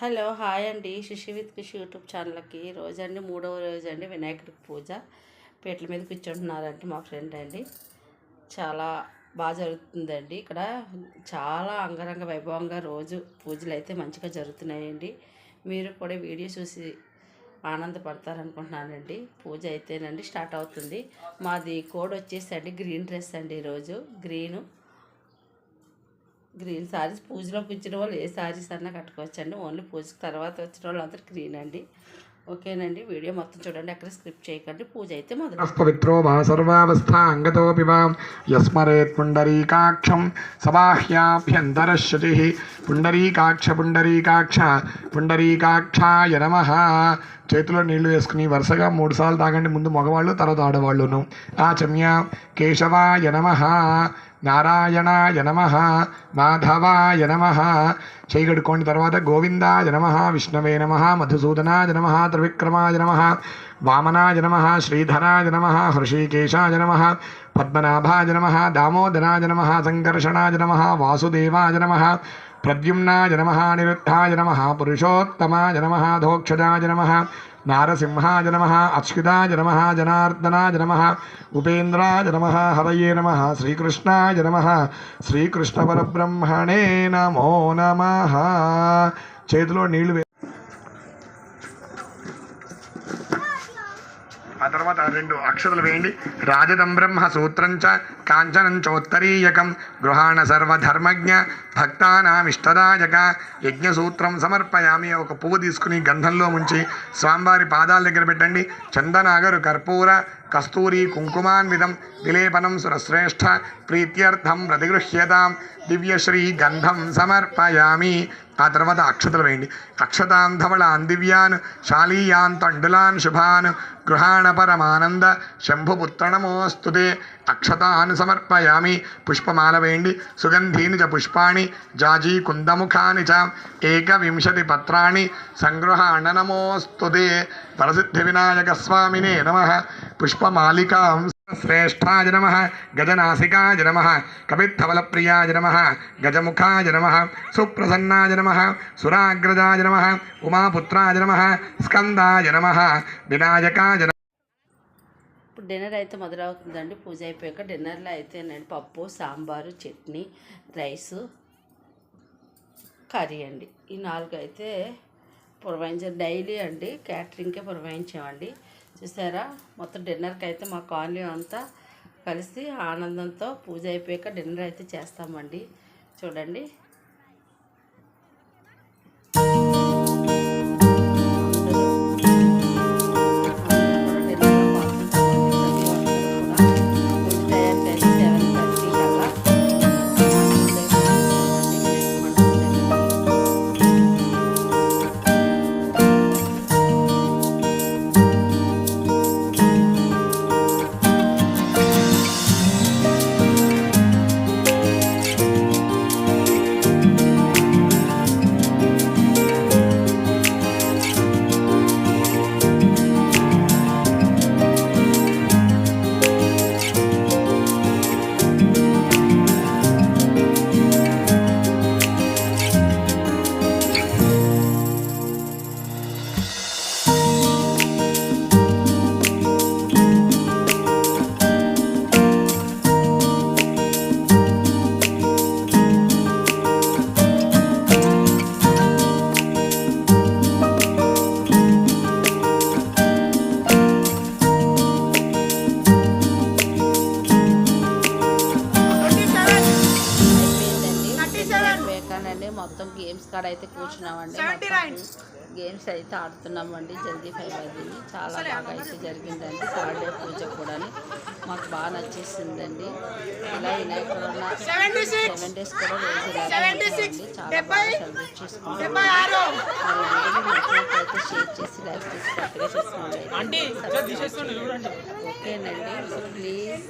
Hello hi అండి. శిశి with కృషి YouTube ఛానల్కి రోజండి 3వ రోజు అండి వినాయకుడికి పూజ. పీటల మీద కూర్చుంటున్నారంటే మా ఫ్రెండ్ అండి. చాలా బాగా జరుగుతుందండి ఇక్కడ. చాలా అంగరంగ వైభవంగా రోజు పూజలు అయితే మంచిగా జరుగుతున్నాయండి. మీరు కూడా వీడియో చూసి ఆనందపడతారనుకుంటున్నానండి. పూజ అయితేనండి స్టార్ట్ అవుతుంది. మాది కోడ్ వచ్చేసండి గ్రీన్ డ్రెస్ అండి. ఈరోజు గ్రీన్ శారీస్ పూజలోకి వచ్చిన వాళ్ళు ఏ శారీస్ అన్నా కట్టుకోవచ్చండి. ఓన్లీ పూజకి తర్వాత వచ్చిన వాళ్ళు అందరూ గ్రీన్ అండి. ఓకేనండి, వీడియో మొత్తం చూడండి, ఎక్కడ స్క్రిప్ట్ చేయకండి. పూజ అయితే మొదలు. పవిత్రో వా సర్వావస్థాంగతోపి వా యస్మరేత్ పుండరీకాక్షం సబాహ్యాభ్యంతరశ్రుతి పుండరీకాక్ష పుండరీకాక్షాయ నమః. చేతిలో నీళ్లు వేసుకుని వరుసగా 3 సార్లు తాగండి. ముందు మగవాళ్ళు, తర్వాత ఆడవాళ్ళును. ఆచమ్య కేశవాయ నమః, నారాయణాయ నమః, మాధవాయ నమః. చేయగడుకోండి. తర్వాత గోవిందాయ నమః, విష్ణవే నమః, మధుసూదనాయ నమః, త్రివిక్రమాయ నమః, వామనాయ నమః, శ్రీధరాయ నమః, హృషీకేశాయ నమః, పద్మనాభాయ నమః, దామోదరాయ నమః, సంకర్షణాయ నమః, వాసుదేవాయ నమః, ప్రద్యుమ్నాయ నమః, నిరుద్ధాయ నమః, పురుషోత్తమాయ నమః, ధోక్షజాయ నమః, నారసింహాయ నమః, అచ్యుతాయ నమః, జనార్దనాయ నమః, ఉపేంద్రాయ నమః, హరయే నమః, శ్రీకృష్ణాయ నమః, శ్రీకృష్ణ పరబ్రహ్మణే నమో నమః. చేతిలో నీళ్లు ఆ తర్వాత 2 అక్షతలు వేయండి. రాజదం బ్రహ్మ సూత్రం చ కాంచనం చోత్తరీయకం గృహాణ సర్వధర్మజ్ఞ భక్తానామిష్టదాయక యజ్ఞసూత్రం సమర్పయామి. ఒక పువ్వు తీసుకుని గంధంలో ముంచి స్వామివారి పాదాల దగ్గర పెట్టండి. చందనాగరు కర్పూర కస్తూరి కుంకుమాన్వితం విలేపనం సురశ్రేష్ఠ ప్రీత్యర్థం ప్రతిగృహ్యతాం దివ్యశ్రీ గంధం సమర్పయామి. ఆ తర్వాత అక్షతలు వేయండి. అక్షతాంధవళాన్ దివ్యాన్ శాలీయాన్ తండులాన్ శుభాన్ గృహాణ పరమానంద శంభుపుత్ర నమోస్తుతే. అక్షతాన్ సమర్పయామి. పుష్పమాల వేయండి. సుగంధీని చ పుష్పాణి జాజీ కుందముఖాని చ 21 పత్రాణి సంగృహాణ నమోస్తుతే. వరసిద్ధి వినాయక స్వామినే నమః. పుష్పమాలికాం శ్రేష్ఠాయ నమః, గజనాసికాయ నమః, కపిద్ధవలప్రియాయ నమః, గజముఖాయ నమః, సుప్రసన్నాయ నమః, సురాగ్రజాయ నమః, ఉమాపుత్రాయ నమః, స్కందాయ నమః, వినాయకాయ నమః. ఇప్పుడు డిన్నర్ అయితే మొదలవుతుందండి. పూజ అయిపోయాక డిన్నర్లో అయితేనండి పప్పు, సాంబారు, చట్నీ, రైసు, కర్రీ అండి. ఈ 4 అయితే పురమాయించారు. డైలీ అండి క్యాటరింగ్కే పురమాయించామండి. చూసారా, మొత్తం డిన్నర్కి అయితే మా కాలనీ అంతా కలిసి ఆనందంతో పూజ అయిపోయాక డిన్నర్ అయితే చేస్తామండి. చూడండి, మొత్తం గేమ్స్ కాడ అయితే కూర్చున్నామండి. గేమ్స్ అయితే ఆడుతున్నామండి. జల్దీ 5 అయింది. చాలా బాగా అయితే జరిగిందండి. థర్డ్ డే పూజ కూడా మాకు బాగా నచ్చేసిందండి. ఇలా వినాయకుడు 7 డేస్ కూడా రోజు ఇలాంటి చాలా బాగా సెలబ్రేట్ చేసుకుంటాం. అయితే షేర్ చేసి లైక్ చేసి కరెక్ట్గా చేసుకోండి. ఓకేనండి, ప్లీజ్.